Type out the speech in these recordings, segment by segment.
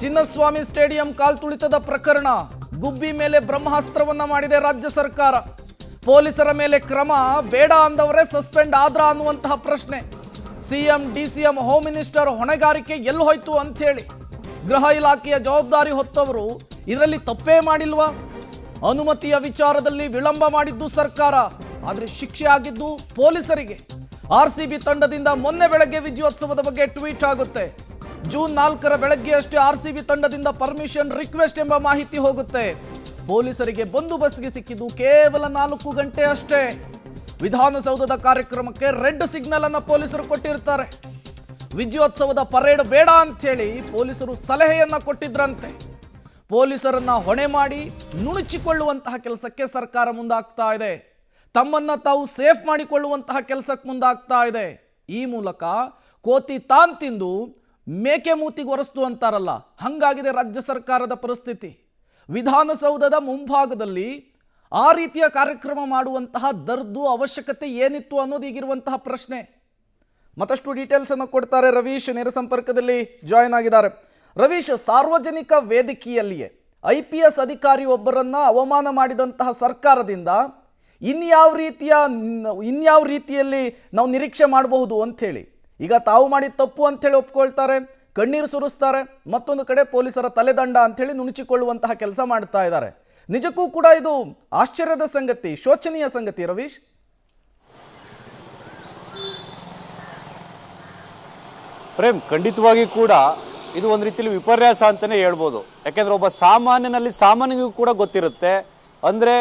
Chinnaswamy stadium ಕಾಲ್ತುಳಿತದ ಪ್ರಕರಣ, ಗುಬ್ಬಿ ಮೇಲೆ ಬ್ರಹ್ಮಾಸ್ತ್ರವನ್ನ ಮಾಡಿದೆ ರಾಜ್ಯ ಸರ್ಕಾರ. ಪೊಲೀಸರ ಮೇಲೆ ಕ್ರಮ ಬೇಡ ಅಂದವರೇ ಸಸ್ಪೆಂಡ್ ಆದ್ರ ಅನ್ನುವಂತಹ ಪ್ರಶ್ನೆ. ಸಿಎಂ, ಡಿಸಿಎಂ, ಹೋಮ್ ಮಿನಿಸ್ಟರ್ ಹೊಣೆಗಾರಿಕೆ ಎಲ್ಲಿ ಹೋಯ್ತು ಅಂತ ಹೇಳಿ ಗೃಹ ಇಲಾಖೆಯ ಜವಾಬ್ದಾರಿ ಹೊತ್ತವರು ಇದರಲ್ಲಿ ತಪ್ಪೇ ಮಾಡಿಲ್ವಾ? ಅನುಮತಿಯ ವಿಚಾರದಲ್ಲಿ ವಿಳಂಬ ಮಾಡಿದ್ದು ಸರ್ಕಾರ, ಆದರೆ ಶಿಕ್ಷೆ ಆಗಿದ್ದು ಪೊಲೀಸರಿಗೆ. ಆರ್ಸಿಬಿ ತಂಡದಿಂದ ಮೊನ್ನೆ ಬೆಳಗ್ಗೆ ವಿಜಯೋತ್ಸವದ ಬಗ್ಗೆ ಟ್ವೀಟ್ ಆಗುತ್ತೆ. ಜೂನ್ 4ರ ಬೆಳಗ್ಗೆ ಅಷ್ಟೇ ಆರ್ಸಿಬಿ ತಂಡದಿಂದ ಪರ್ಮಿಷನ್ ರಿಕ್ವೆಸ್ಟ್ ಎಂಬ ಮಾಹಿತಿ ಹೋಗುತ್ತೆ. ಪೊಲೀಸರಿಗೆ ಬಂದೋಬಸ್ತ್ಗೆ ಸಿಕ್ಕಿದ್ದು ಕೇವಲ 4 ಗಂಟೆ ಅಷ್ಟೇ. ವಿಧಾನಸೌಧದ ಕಾರ್ಯಕ್ರಮಕ್ಕೆ ರೆಡ್ ಸಿಗ್ನಲ್ ಅನ್ನು ಪೊಲೀಸರು ಕೊಟ್ಟಿರ್ತಾರೆ. ವಿಜಯೋತ್ಸವದ ಪರೇಡ್ ಬೇಡ ಅಂತ ಹೇಳಿ ಪೊಲೀಸರು ಸಲಹೆಯನ್ನ ಕೊಟ್ಟಿದ್ರಂತೆ. ಪೊಲೀಸರನ್ನ ಹೊಣೆ ಮಾಡಿ ನುಣುಚಿಕೊಳ್ಳುವಂತಹ ಕೆಲಸಕ್ಕೆ ಸರ್ಕಾರ ಮುಂದಾಗ್ತಾ ಇದೆ. ತಮ್ಮನ್ನ ತಾವು ಸೇಫ್ ಮಾಡಿಕೊಳ್ಳುವಂತಹ ಕೆಲಸಕ್ಕೆ ಮುಂದಾಗ್ತಾ ಇದೆ. ಈ ಮೂಲಕ ಕೋತಿ ತಾನ್ ತಿಂದು ಮೇಕೆ ಮೂತಿಗೆ ಒರೆಸ್ತು ಅಂತಾರಲ್ಲ, ಹಂಗಾಗಿದೆ ರಾಜ್ಯ ಸರ್ಕಾರದ ಪರಿಸ್ಥಿತಿ. ವಿಧಾನಸೌಧದ ಮುಂಭಾಗದಲ್ಲಿ ಆ ರೀತಿಯ ಕಾರ್ಯಕ್ರಮ ಮಾಡುವಂತಹ ದರ್ದು ಅವಶ್ಯಕತೆ ಏನಿತ್ತು ಅನ್ನೋದು ಈಗಿರುವಂತಹ ಪ್ರಶ್ನೆ. ಮತ್ತಷ್ಟು ಡೀಟೇಲ್ಸ್ ಅನ್ನು ಕೊಡ್ತಾರೆ ರವೀಶ್, ನೇರ ಸಂಪರ್ಕದಲ್ಲಿ ಜಾಯಿನ್ ಆಗಿದ್ದಾರೆ. ರವೀಶ್, ಸಾರ್ವಜನಿಕ ವೇದಿಕೆಯಲ್ಲಿಯೇ IPS ಅಧಿಕಾರಿ ಒಬ್ಬರನ್ನ ಅವಮಾನ ಮಾಡಿದಂತಹ ಸರ್ಕಾರದಿಂದ ಇನ್ಯಾವ ರೀತಿಯಲ್ಲಿ ನಾವು ನಿರೀಕ್ಷೆ ಮಾಡಬಹುದು ಅಂಥೇಳಿ ಈಗ ತಾವು ಮಾಡಿದ ತಪ್ಪು ಅಂಥೇಳಿ ಒಪ್ಕೊಳ್ತಾರೆ, ಕಣ್ಣೀರು ಸುರಿಸ್ತಾರೆ, ಮತ್ತೊಂದು ಕಡೆ ಪೊಲೀಸರ ತಲೆದಂಡ ಅಂಥೇಳಿ ನುಣುಚಿಕೊಳ್ಳುವಂತಹ ಕೆಲಸ ಮಾಡ್ತಾ ಇದ್ದಾರೆ. ನಿಜಕ್ಕೂ ಕೂಡ ಇದು ಆಶ್ಚರ್ಯದ ಸಂಗತಿ, ಶೋಚನೀಯ ಸಂಗತಿ ರವೀಶ್. ಪ್ರೇಮ್, ಖಂಡಿತವಾಗಿ ಕೂಡ ಇದು ಒಂದು ರೀತಿಯಲ್ಲಿ ವಿಪರ್ಯಾಸ ಅಂತಲೇ ಹೇಳ್ಬೋದು. ಯಾಕೆಂದರೆ ಒಬ್ಬ ಸಾಮಾನ್ಯನಿಗೂ ಕೂಡ ಗೊತ್ತಿರುತ್ತೆ, ಅಂದರೆ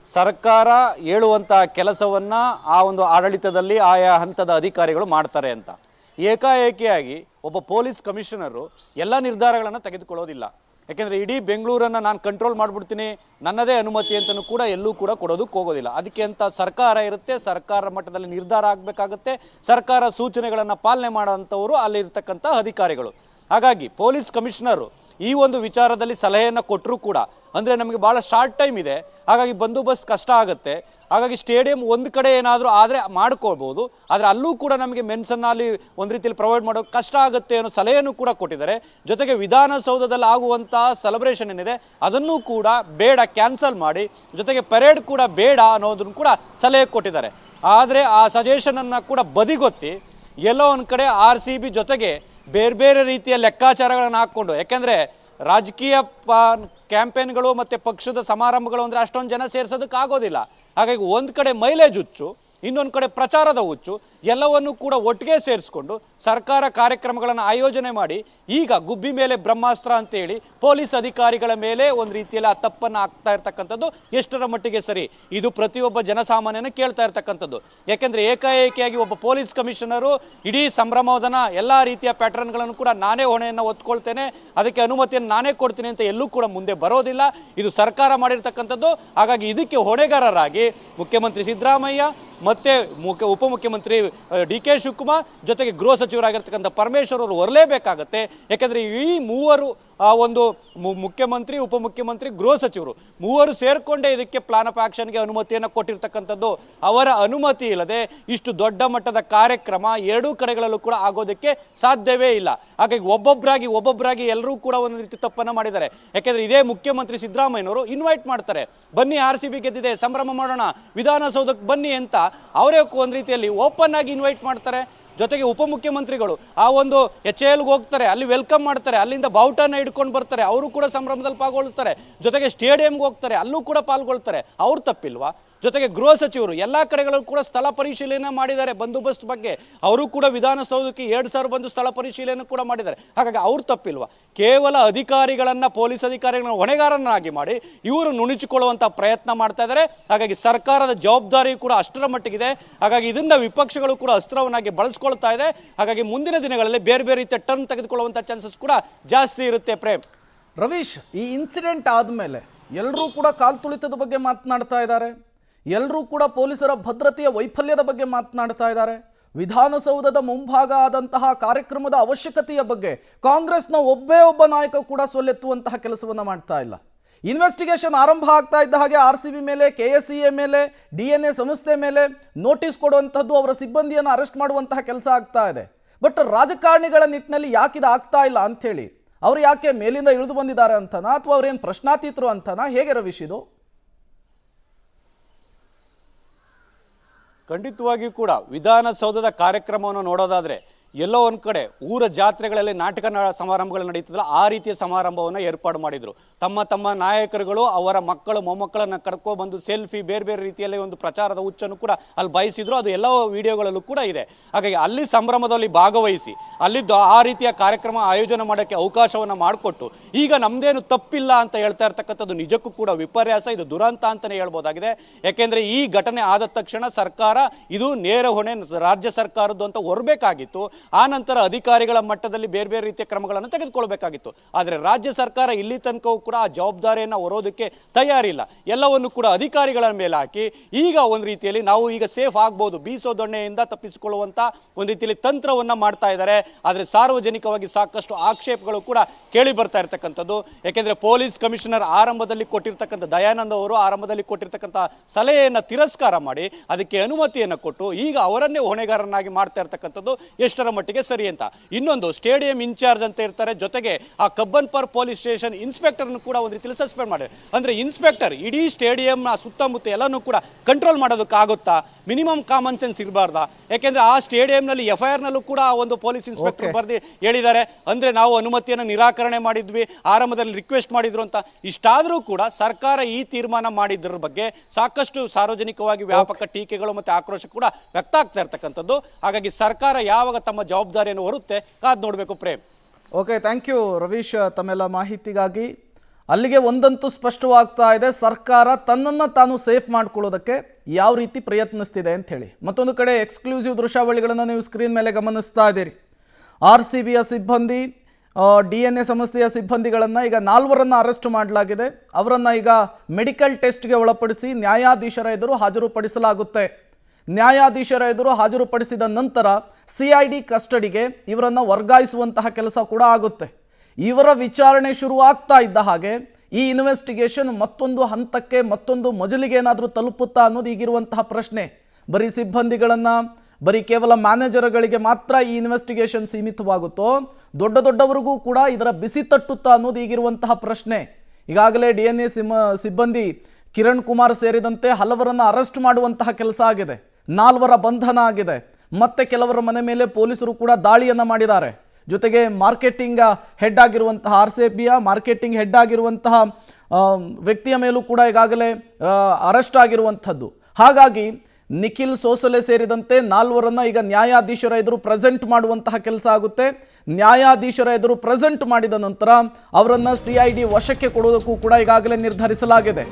ಸರ್ಕಾರ ಹೇಳುವಂಥ ಕೆಲಸವನ್ನು ಆ ಒಂದು ಆಡಳಿತದಲ್ಲಿ ಆಯಾ ಹಂತದ ಅಧಿಕಾರಿಗಳು ಮಾಡ್ತಾರೆ ಅಂತ. ಏಕಾಏಕಿಯಾಗಿ ಒಬ್ಬ ಪೊಲೀಸ್ ಕಮಿಷನರು ಎಲ್ಲ ನಿರ್ಧಾರಗಳನ್ನು ತೆಗೆದುಕೊಳ್ಳೋದಿಲ್ಲ. ಯಾಕೆಂದರೆ ಇಡೀ ಬೆಂಗಳೂರನ್ನು ನಾನು ಕಂಟ್ರೋಲ್ ಮಾಡಿಬಿಡ್ತೀನಿ, ನನ್ನದೇ ಅನುಮತಿ ಅಂತಲೂ ಕೂಡ ಎಲ್ಲೂ ಕೂಡ ಕೊಡೋದಕ್ಕೆ ಹೋಗೋದಿಲ್ಲ. ಅದಕ್ಕೆ ಅಂತ ಸರ್ಕಾರ ಇರುತ್ತೆ, ಸರ್ಕಾರ ಮಟ್ಟದಲ್ಲಿ ನಿರ್ಧಾರ ಆಗಬೇಕಾಗುತ್ತೆ, ಸರ್ಕಾರ ಸೂಚನೆಗಳನ್ನು ಪಾಲನೆ ಮಾಡೋವಂಥವರು ಅಲ್ಲಿರ್ತಕ್ಕಂಥ ಅಧಿಕಾರಿಗಳು. ಹಾಗಾಗಿ ಪೊಲೀಸ್ ಕಮಿಷನರು ಈ ಒಂದು ವಿಚಾರದಲ್ಲಿ ಸಲಹೆಯನ್ನು ಕೊಟ್ಟರೂ ಕೂಡ, ಅಂದರೆ ನಮಗೆ ಭಾಳ ಶಾರ್ಟ್ ಟೈಮ್ ಇದೆ, ಹಾಗಾಗಿ ಬಂದೋಬಸ್ತ್ ಕಷ್ಟ ಆಗುತ್ತೆ, ಹಾಗಾಗಿ ಸ್ಟೇಡಿಯಂ ಒಂದು ಕಡೆ ಏನಾದರೂ ಆದರೆ ಮಾಡ್ಕೊಳ್ಬೋದು, ಆದರೆ ಅಲ್ಲೂ ಕೂಡ ನಮಗೆ ಮೆನ್ಸನ್ನು ಅಲ್ಲಿ ಒಂದು ರೀತಿಯಲ್ಲಿ ಪ್ರೊವೈಡ್ ಮಾಡೋಕ್ಕೆ ಕಷ್ಟ ಆಗುತ್ತೆ ಅನ್ನೋ ಸಲಹೆಯನ್ನು ಕೂಡ ಕೊಟ್ಟಿದ್ದಾರೆ. ಜೊತೆಗೆ ವಿಧಾನಸೌಧದಲ್ಲಿ ಆಗುವಂಥ ಸೆಲೆಬ್ರೇಷನ್ ಏನಿದೆ ಅದನ್ನೂ ಕೂಡ ಬೇಡ, ಕ್ಯಾನ್ಸಲ್ ಮಾಡಿ, ಜೊತೆಗೆ ಪರೇಡ್ ಕೂಡ ಬೇಡ ಅನ್ನೋದನ್ನು ಕೂಡ ಸಲಹೆ ಕೊಟ್ಟಿದ್ದಾರೆ. ಆದರೆ ಆ ಸಜೆಷನನ್ನು ಕೂಡ ಬದಿಗೊತ್ತಿ ಎಲ್ಲೋ ಒಂದು ಕಡೆ RCB ಜೊತೆಗೆ ಬೇರೆ ಬೇರೆ ರೀತಿಯ ಲೆಕ್ಕಾಚಾರಗಳನ್ನು ಹಾಕ್ಕೊಂಡು, ಯಾಕೆಂದರೆ ರಾಜಕೀಯ ಕ್ಯಾಂಪೇನ್ಗಳು ಮತ್ತು ಪಕ್ಷದ ಸಮಾರಂಭಗಳು ಅಂದರೆ ಅಷ್ಟೊಂದು ಜನ ಸೇರಿಸೋದಕ್ಕಾಗೋದಿಲ್ಲ. ಹಾಗಾಗಿ ಒಂದು ಕಡೆ ಮೈಲೇಜ್ ಹುಚ್ಚು, ಇನ್ನೊಂದು ಕಡೆ ಪ್ರಚಾರದ ಹುಚ್ಚು, ಎಲ್ಲವನ್ನೂ ಕೂಡ ಒಟ್ಟಿಗೆ ಸೇರಿಸ್ಕೊಂಡು ಸರ್ಕಾರ ಕಾರ್ಯಕ್ರಮಗಳನ್ನು ಆಯೋಜನೆ ಮಾಡಿ ಈಗ ಗುಬ್ಬಿ ಮೇಲೆ ಬ್ರಹ್ಮಾಸ್ತ್ರ ಅಂತೇಳಿ ಪೊಲೀಸ್ ಅಧಿಕಾರಿಗಳ ಮೇಲೆ ಒಂದು ರೀತಿಯಲ್ಲಿ ಆ ತಪ್ಪನ್ನು ಆಗ್ತಾ ಇರ್ತಕ್ಕಂಥದ್ದು ಎಷ್ಟರ ಮಟ್ಟಿಗೆ ಸರಿ? ಇದು ಪ್ರತಿಯೊಬ್ಬ ಜನಸಾಮಾನ್ಯನ ಕೇಳ್ತಾ ಇರ್ತಕ್ಕಂಥದ್ದು. ಯಾಕೆಂದರೆ ಏಕಾಏಕಿಯಾಗಿ ಒಬ್ಬ ಪೊಲೀಸ್ ಕಮಿಷನರು ಇಡೀ ಸಂಭ್ರಮೋದನ ಎಲ್ಲ ರೀತಿಯ ಪ್ಯಾಟರ್ನ್ಗಳನ್ನು ಕೂಡ ನಾನೇ ಹೊಣೆಯನ್ನು ಹೊತ್ಕೊಳ್ತೇನೆ, ಅದಕ್ಕೆ ಅನುಮತಿಯನ್ನು ನಾನೇ ಕೊಡ್ತೀನಿ ಅಂತ ಎಲ್ಲೂ ಕೂಡ ಮುಂದೆ ಬರೋದಿಲ್ಲ. ಇದು ಸರ್ಕಾರ ಮಾಡಿರ್ತಕ್ಕಂಥದ್ದು. ಹಾಗಾಗಿ ಇದಕ್ಕೆ ಹೊಣೆಗಾರರಾಗಿ ಮುಖ್ಯಮಂತ್ರಿ ಸಿದ್ದರಾಮಯ್ಯ ಮತ್ತೆ ಉಪಮುಖ್ಯಮಂತ್ರಿ DK ಶಿವಕುಮಾರ್ ಜೊತೆಗೆ ಗೃಹ ಸಚಿವರಾಗಿರ್ತಕ್ಕಂಥ ಪರಮೇಶ್ವರ್ ಅವರು ಹೊರಲೇಬೇಕಾಗತ್ತೆ. ಯಾಕೆಂದರೆ ಈ ಮೂವರು ಒಂದು ಮುಖ್ಯಮಂತ್ರಿ, ಉಪಮುಖ್ಯಮಂತ್ರಿ, ಗೃಹ ಸಚಿವರು ಮೂವರು ಸೇರಿಕೊಂಡೇ ಇದಕ್ಕೆ ಪ್ಲಾನ್ ಆಫ್ ಆಕ್ಷನ್ಗೆ ಅನುಮತಿಯನ್ನು ಕೊಟ್ಟಿರ್ತಕ್ಕಂಥದ್ದು. ಅವರ ಅನುಮತಿ ಇಲ್ಲದೆ ಇಷ್ಟು ದೊಡ್ಡ ಮಟ್ಟದ ಕಾರ್ಯಕ್ರಮ ಎರಡೂ ಕಡೆಗಳಲ್ಲೂ ಕೂಡ ಆಗೋದಕ್ಕೆ ಸಾಧ್ಯವೇ ಇಲ್ಲ. ಹಾಗಾಗಿ ಒಬ್ಬೊಬ್ಬರಾಗಿ ಎಲ್ಲರೂ ಕೂಡ ಒಂದು ರೀತಿ ತಪ್ಪನ್ನು ಮಾಡಿದ್ದಾರೆ. ಯಾಕೆಂದರೆ ಇದೇ ಮುಖ್ಯಮಂತ್ರಿ ಸಿದ್ದರಾಮಯ್ಯನವರು ಇನ್ವೈಟ್ ಮಾಡ್ತಾರೆ, ಬನ್ನಿ RCB ಗೆದ್ದಿದೆ, ಸಂಭ್ರಮ ಮಾಡೋಣ, ವಿಧಾನಸೌಧಕ್ಕೆ ಬನ್ನಿ ಅಂತ ಅವರೇ ಒಂದು ರೀತಿಯಲ್ಲಿ ಓಪನ್ ಆಗಿ ಇನ್ವೈಟ್ ಮಾಡ್ತಾರೆ. ಜೊತೆಗೆ ಉಪಮುಖ್ಯಮಂತ್ರಿಗಳು ಆ ಒಂದು HALಗೆ ಹೋಗ್ತಾರೆ, ಅಲ್ಲಿ ವೆಲ್ಕಮ್ ಮಾಡ್ತಾರೆ, ಅಲ್ಲಿಂದ ಬಾವುಟನ ಹಿಡ್ಕೊಂಡು ಬರ್ತಾರೆ, ಅವರು ಕೂಡ ಸಂಭ್ರಮದಲ್ಲಿ ಪಾಲ್ಗೊಳ್ತಾರೆ. ಜೊತೆಗೆ ಸ್ಟೇಡಿಯಂಗೆ ಹೋಗ್ತಾರೆ, ಅಲ್ಲೂ ಕೂಡ ಪಾಲ್ಗೊಳ್ತಾರೆ. ಅವ್ರು ತಪ್ಪಿಲ್ವಾ? ಜೊತೆಗೆ ಗೃಹ ಸಚಿವರು ಎಲ್ಲ ಕಡೆಗಳಲ್ಲೂ ಕೂಡ ಸ್ಥಳ ಪರಿಶೀಲನೆ ಮಾಡಿದ್ದಾರೆ ಬಂದೋಬಸ್ತ್ ಬಗ್ಗೆ. ಅವರು ಕೂಡ ವಿಧಾನಸೌಧಕ್ಕೆ 2,000 ಬಂದು ಸ್ಥಳ ಪರಿಶೀಲನೆ ಕೂಡ ಮಾಡಿದ್ದಾರೆ. ಹಾಗಾಗಿ ಅವ್ರು ತಪ್ಪಿಲ್ವಾ? ಕೇವಲ ಅಧಿಕಾರಿಗಳನ್ನು, ಪೊಲೀಸ್ ಅಧಿಕಾರಿಗಳನ್ನು ಹೊಣೆಗಾರನಾಗಿ ಮಾಡಿ ಇವರು ನುಣುಚಿಕೊಳ್ಳುವಂಥ ಪ್ರಯತ್ನ ಮಾಡ್ತಾ ಇದ್ದಾರೆ. ಹಾಗಾಗಿ ಸರ್ಕಾರದ ಜವಾಬ್ದಾರಿ ಕೂಡ ಅಷ್ಟರ ಮಟ್ಟಿಗಿದೆ. ಹಾಗಾಗಿ ಇದರಿಂದ ವಿಪಕ್ಷಗಳು ಕೂಡ ಅಸ್ತ್ರವನ್ನಾಗಿ ಬಳಸ್ಕೊಳ್ತಾ ಇದೆ. ಹಾಗಾಗಿ ಮುಂದಿನ ದಿನಗಳಲ್ಲಿ ಬೇರೆ ಬೇರೆ ರೀತಿಯ ಟರ್ನ್ ತೆಗೆದುಕೊಳ್ಳುವಂಥ ಚಾನ್ಸಸ್ ಕೂಡ ಜಾಸ್ತಿ ಇರುತ್ತೆ. ಪ್ರೇಮ್, ರವೀಶ್, ಈ ಇನ್ಸಿಡೆಂಟ್ ಆದಮೇಲೆ ಎಲ್ಲರೂ ಕೂಡ ಕಾಲ್ತುಳಿತದ ಬಗ್ಗೆ ಮಾತನಾಡ್ತಾ ಇದ್ದಾರೆ, ಎಲ್ಲರೂ ಕೂಡ ಪೊಲೀಸರ ಭದ್ರತೆಯ ವೈಫಲ್ಯದ ಬಗ್ಗೆ ಮಾತನಾಡ್ತಾ ಇದ್ದಾರೆ. ವಿಧಾನಸೌಧದ ಮುಂಭಾಗ ಆದಂತಹ ಕಾರ್ಯಕ್ರಮದ ಅವಶ್ಯಕತೆಯ ಬಗ್ಗೆ ಕಾಂಗ್ರೆಸ್ನ ಒಬ್ಬ ನಾಯಕ ಕೂಡ ಸೊಲ್ಲೆತ್ತುವಂತಹ ಕೆಲಸವನ್ನು ಮಾಡ್ತಾ ಇಲ್ಲ. ಇನ್ವೆಸ್ಟಿಗೇಷನ್ ಆರಂಭ ಆಗ್ತಾ ಇದ್ದ ಹಾಗೆ RCB ಮೇಲೆ, KSEA ಮೇಲೆ, DNA ಸಂಸ್ಥೆ ಮೇಲೆ ನೋಟಿಸ್ ಕೊಡುವಂಥದ್ದು, ಅವರ ಸಿಬ್ಬಂದಿಯನ್ನು ಅರೆಸ್ಟ್ ಮಾಡುವಂತಹ ಕೆಲಸ ಆಗ್ತಾ ಇದೆ. ಬಟ್ ರಾಜಕಾರಣಿಗಳ ನಿಟ್ಟಿನಲ್ಲಿ ಯಾಕಿದು ಆಗ್ತಾ ಇಲ್ಲ ಅಂಥೇಳಿ ಅವ್ರು ಯಾಕೆ ಮೇಲಿಂದ ಇಳಿದು ಬಂದಿದ್ದಾರೆ ಅಂತನಾ ಅಥವಾ ಅವ್ರೇನು ಪ್ರಶ್ನಾತೀತರು ಅಂತನಾ, ಹೇಗೆ ರವೀಶ್ ಇದು? ಖಂಡಿತವಾಗಿಯೂ ಕೂಡ ವಿಧಾನಸೌಧದ ಕಾರ್ಯಕ್ರಮವನ್ನು ನೋಡೋದಾದ್ರೆ ಎಲ್ಲೋ ಒಂದ್ ಕಡೆ ಊರ ಜಾತ್ರೆಗಳಲ್ಲಿ ನಾಟಕ ಸಮಾರಂಭಗಳು ನಡೀತದಲ್ಲ ಆ ರೀತಿಯ ಸಮಾರಂಭವನ್ನು ಏರ್ಪಾಡು ಮಾಡಿದ್ರು. ತಮ್ಮ ತಮ್ಮ ನಾಯಕರುಗಳು ಅವರ ಮಕ್ಕಳು ಮೊಮ್ಮಕ್ಕಳನ್ನ ಕರ್ಕೊ ಬಂದು ಸೆಲ್ಫಿ ಬೇರೆ ಬೇರೆ ರೀತಿಯಲ್ಲಿ ಒಂದು ಪ್ರಚಾರದ ಹುಚ್ಚನ್ನು ಕೂಡ ಅಲ್ಲಿ ಬಯಸಿದ್ರು. ಅದು ಎಲ್ಲ ವಿಡಿಯೋಗಳಲ್ಲೂ ಕೂಡ ಇದೆ. ಹಾಗಾಗಿ ಅಲ್ಲಿ ಸಂಭ್ರಮದಲ್ಲಿ ಭಾಗವಹಿಸಿ ಅಲ್ಲಿದ್ದು ಆ ರೀತಿಯ ಕಾರ್ಯಕ್ರಮ ಆಯೋಜನೆ ಮಾಡೋಕ್ಕೆ ಅವಕಾಶವನ್ನ ಮಾಡಿಕೊಟ್ಟು ಈಗ ನಮ್ದೇನು ತಪ್ಪಿಲ್ಲ ಅಂತ ಹೇಳ್ತಾ ಇರ್ತಕ್ಕಂಥದ್ದು ನಿಜಕ್ಕೂ ಕೂಡ ವಿಪರ್ಯಾಸ, ಇದು ದುರಂತ ಅಂತಾನೆ ಹೇಳ್ಬೋದಾಗಿದೆ. ಯಾಕೆಂದ್ರೆ ಈ ಘಟನೆ ಆದ ತಕ್ಷಣ ಸರ್ಕಾರ ಇದು ನೇರ ಹೊಣೆ ರಾಜ್ಯ ಸರ್ಕಾರದ್ದು ಅಂತ ಹೊರಬೇಕಾಗಿತ್ತು. ಆ ನಂತರ ಅಧಿಕಾರಿಗಳ ಮಟ್ಟದಲ್ಲಿ ಬೇರೆ ಬೇರೆ ರೀತಿಯ ಕ್ರಮಗಳನ್ನು ತೆಗೆದುಕೊಳ್ಬೇಕಾಗಿತ್ತು. ಆದರೆ ರಾಜ್ಯ ಸರ್ಕಾರ ಇಲ್ಲಿ ತನಕವೂ ಕೂಡ ಆ ಜವಾಬ್ದಾರಿಯನ್ನು ಹೊರೋದಕ್ಕೆ ತಯಾರಿಲ್ಲ. ಎಲ್ಲವನ್ನು ಕೂಡ ಅಧಿಕಾರಿಗಳ ಮೇಲೆ ಹಾಕಿ ಈಗ ಒಂದು ರೀತಿಯಲ್ಲಿ ನಾವು ಈಗ ಸೇಫ್ ಆಗ್ಬೋದು, ಬೀಸೋ ದೊಣ್ಣೆಯಿಂದ ತಪ್ಪಿಸಿಕೊಳ್ಳುವಂತ ಒಂದು ರೀತಿಯಲ್ಲಿ ತಂತ್ರವನ್ನ ಮಾಡ್ತಾ ಇದ್ದಾರೆ. ಆದರೆ ಸಾರ್ವಜನಿಕವಾಗಿ ಸಾಕಷ್ಟು ಆಕ್ಷೇಪಗಳು ಕೂಡ ಕೇಳಿ ಬರ್ತಾ ಇರತಕ್ಕಂಥದ್ದು. ಯಾಕೆಂದ್ರೆ ಪೊಲೀಸ್ ಕಮಿಷನರ್ ಆರಂಭದಲ್ಲಿ ಕೊಟ್ಟಿರ್ತಕ್ಕಂಥ ದಯಾನಂದ್ ಅವರು ಆರಂಭದಲ್ಲಿ ಕೊಟ್ಟಿರ್ತಕ್ಕಂಥ ಸಲಹೆಯನ್ನು ತಿರಸ್ಕಾರ ಮಾಡಿ ಅದಕ್ಕೆ ಅನುಮತಿಯನ್ನು ಕೊಟ್ಟು ಈಗ ಅವರನ್ನೇ ಹೊಣೆಗಾರನಾಗಿ ಮಾಡ್ತಾ ಇರ್ತಕ್ಕಂಥದ್ದು ಎಷ್ಟರ ಮಟ್ಟಿಗೆ ಸರಿ ಅಂತ. ಇನ್ನೊಂದು ಸ್ಟೇಡಿಯಂ ಇನ್ಚಾರ್ಜ್ ಅಂತ ಇರ್ತಾರೆ, ಜೊತೆಗೆ ಆ ಕಬ್ಬನ್ಪರ್ ಪೊಲೀಸ್ ಸ್ಟೇಷನ್ ಇನ್ಸ್ಪೆಕ್ಟರ್ ಕೂಡ ಒಂದು ರೀತಿಯಲ್ಲಿ ಸಸ್ಪೆಂಡ್ ಮಾಡಿ. ಅಂದ್ರೆ ಇನ್ಸ್ಪೆಕ್ಟರ್ ಇಡೀ ಸ್ಟೇಡಿಯಂನ ಸುತ್ತಮುತ್ತ ಎಲ್ಲನೂ ಕೂಡ ಕಂಟ್ರೋಲ್ ಮಾಡೋದಕ್ಕಾಗುತ್ತಾ? ಮಿನಿಮಮ್ ಕಾಮನ್ ಸೆನ್ಸ್ ಇರಬಾರ್ದಾ? ಯಾಕೆಂದ್ರೆ ಆ ಸ್ಟೇಡಿಯಂನಲ್ಲಿ FIR ನಲ್ಲೂ ಕೂಡ ಒಂದು ಪೊಲೀಸ್ ಇನ್ಸ್ಪೆಕ್ಟರ್ ಬರ್ದು ಹೇಳಿದ್ದಾರೆ, ಅಂದ್ರೆ ನಾವು ಅನುಮತಿಯನ್ನು ನಿರಾಕರಣೆ ಮಾಡಿದ್ವಿ, ಆರಂಭದಲ್ಲಿ ರಿಕ್ವೆಸ್ಟ್ ಮಾಡಿದ್ರು ಅಂತ. ಇಷ್ಟಾದರೂ ಕೂಡ ಸರ್ಕಾರ ಈ ತೀರ್ಮಾನ ಮಾಡಿದ್ರ ಬಗ್ಗೆ ಸಾಕಷ್ಟು ಸಾರ್ವಜನಿಕವಾಗಿ ವ್ಯಾಪಕ ಟೀಕೆಗಳು ಮತ್ತೆ ಆಕ್ರೋಶ ಕೂಡ ವ್ಯಕ್ತ ಆಗ್ತಾ ಇರ್ತಕ್ಕಂಥದ್ದು. ಹಾಗಾಗಿ ಸರ್ಕಾರ ಯಾವಾಗ ತಮ್ಮ ಜವಾಬ್ದಾರಿಯನ್ನು ಹೊರುತ್ತೆ ಕಾದ್ ನೋಡ್ಬೇಕು. Prem, okay, thank you Ravish ತಮ್ಮೆಲ್ಲ ಮಾಹಿತಿಗಾಗಿ. ಅಲ್ಲಿಗೆ ಒಂದಂತೂ ಸ್ಪಷ್ಟವಾಗ್ತಾ ಇದೆ, ಸರ್ಕಾರ ತನ್ನನ್ನು ತಾನು ಸೇಫ್ ಮಾಡ್ಕೊಳ್ಳೋದಕ್ಕೆ ಯಾವ ರೀತಿ ಪ್ರಯತ್ನಿಸ್ತಿದೆ ಅಂತ ಹೇಳಿ. ಮತ್ತೊಂದು ಕಡೆ ಎಕ್ಸ್ಕ್ಲೂಸಿವ್ ದೃಶ್ಯಾವಳಿಗಳನ್ನು ನೀವು ಸ್ಕ್ರೀನ್ ಮೇಲೆ ಗಮನಿಸ್ತಾ ಇದ್ದೀರಿ. RCBಯ ಸಿಬ್ಬಂದಿ, DNA ಸಂಸ್ಥೆಯ ಸಿಬ್ಬಂದಿಗಳನ್ನು ಈಗ 4 ಅರೆಸ್ಟ್ ಮಾಡಲಾಗಿದೆ. ಅವರನ್ನು ಈಗ ಮೆಡಿಕಲ್ ಟೆಸ್ಟ್ಗೆ ಒಳಪಡಿಸಿ ನ್ಯಾಯಾಧೀಶರ ಎದುರು ಹಾಜರುಪಡಿಸಲಾಗುತ್ತೆ. ನ್ಯಾಯಾಧೀಶರ ಎದುರು ಹಾಜರುಪಡಿಸಿದ ನಂತರ CID ಕಸ್ಟಡಿಗೆ ಇವರನ್ನು ವರ್ಗಾಯಿಸುವಂತಹ ಕೆಲಸ ಕೂಡ ಆಗುತ್ತೆ. ಇವರ ವಿಚಾರಣೆ ಶುರುವಾಗ್ತಾ ಇದ್ದ ಹಾಗೆ ಈ ಇನ್ವೆಸ್ಟಿಗೇಷನ್ ಮತ್ತೊಂದು ಹಂತಕ್ಕೆ, ಮತ್ತೊಂದು ಮಜಲಿಗೆ ಏನಾದರೂ ತಲುಪುತ್ತಾ ಅನ್ನೋದು ಈಗಿರುವಂತಹ ಪ್ರಶ್ನೆ. ಬರೀ ಸಿಬ್ಬಂದಿಗಳನ್ನು, ಬರೀ ಕೇವಲ ಮ್ಯಾನೇಜರ್ಗಳಿಗೆ ಮಾತ್ರ ಈ ಇನ್ವೆಸ್ಟಿಗೇಷನ್ ಸೀಮಿತವಾಗುತ್ತೋ, ದೊಡ್ಡ ದೊಡ್ಡವರಿಗೂ ಕೂಡ ಇದರ ಬಿಸಿ ತಟ್ಟುತ್ತಾ ಅನ್ನೋದು ಈಗಿರುವಂತಹ ಪ್ರಶ್ನೆ. ಈಗಾಗಲೇ DNA ಸಿಬ್ಬಂದಿ ಕಿರಣ್ ಕುಮಾರ್ ಸೇರಿದಂತೆ ಹಲವರನ್ನು ಅರೆಸ್ಟ್ ಮಾಡುವಂತಹ ಕೆಲಸ ಆಗಿದೆ. 4 ಬಂಧನ ಆಗಿದೆ. ಮತ್ತೆ ಕೆಲವರ ಮನೆ ಮೇಲೆ ಪೊಲೀಸರು ಕೂಡ ದಾಳಿಯನ್ನು ಮಾಡಿದ್ದಾರೆ. ಜೊತೆಗೆ ಮಾರ್ಕೆಟಿಂಗ್ ಹೆಡ್ ಆಗಿರುವಂತಹ RCBಯ ಮಾರ್ಕೆಟಿಂಗ್ ಹೆಡ್ ಆಗಿರುವಂತಹ ವ್ಯಕ್ತಿಯ ಮೇಲೂ ಕೂಡ ಈಗಾಗಲೇ ಅರೆಸ್ಟ್ ಆಗಿರುವಂಥದ್ದು. ಹಾಗಾಗಿ ನಿಖಿಲ್ ಸೋಸಲೆ ಸೇರಿದಂತೆ 4 ಈಗ ನ್ಯಾಯಾಧೀಶರ ಎದುರು ಪ್ರೆಸೆಂಟ್ ಮಾಡುವಂತಹ ಕೆಲಸ ಆಗುತ್ತೆ. ನ್ಯಾಯಾಧೀಶರ ಎದುರು ಪ್ರೆಸೆಂಟ್ ಮಾಡಿದ ನಂತರ ಅವರನ್ನು CID ವಶಕ್ಕೆ ಕೊಡೋದಕ್ಕೂ ಕೂಡ ಈಗಾಗಲೇ ನಿರ್ಧರಿಸಲಾಗಿದೆ.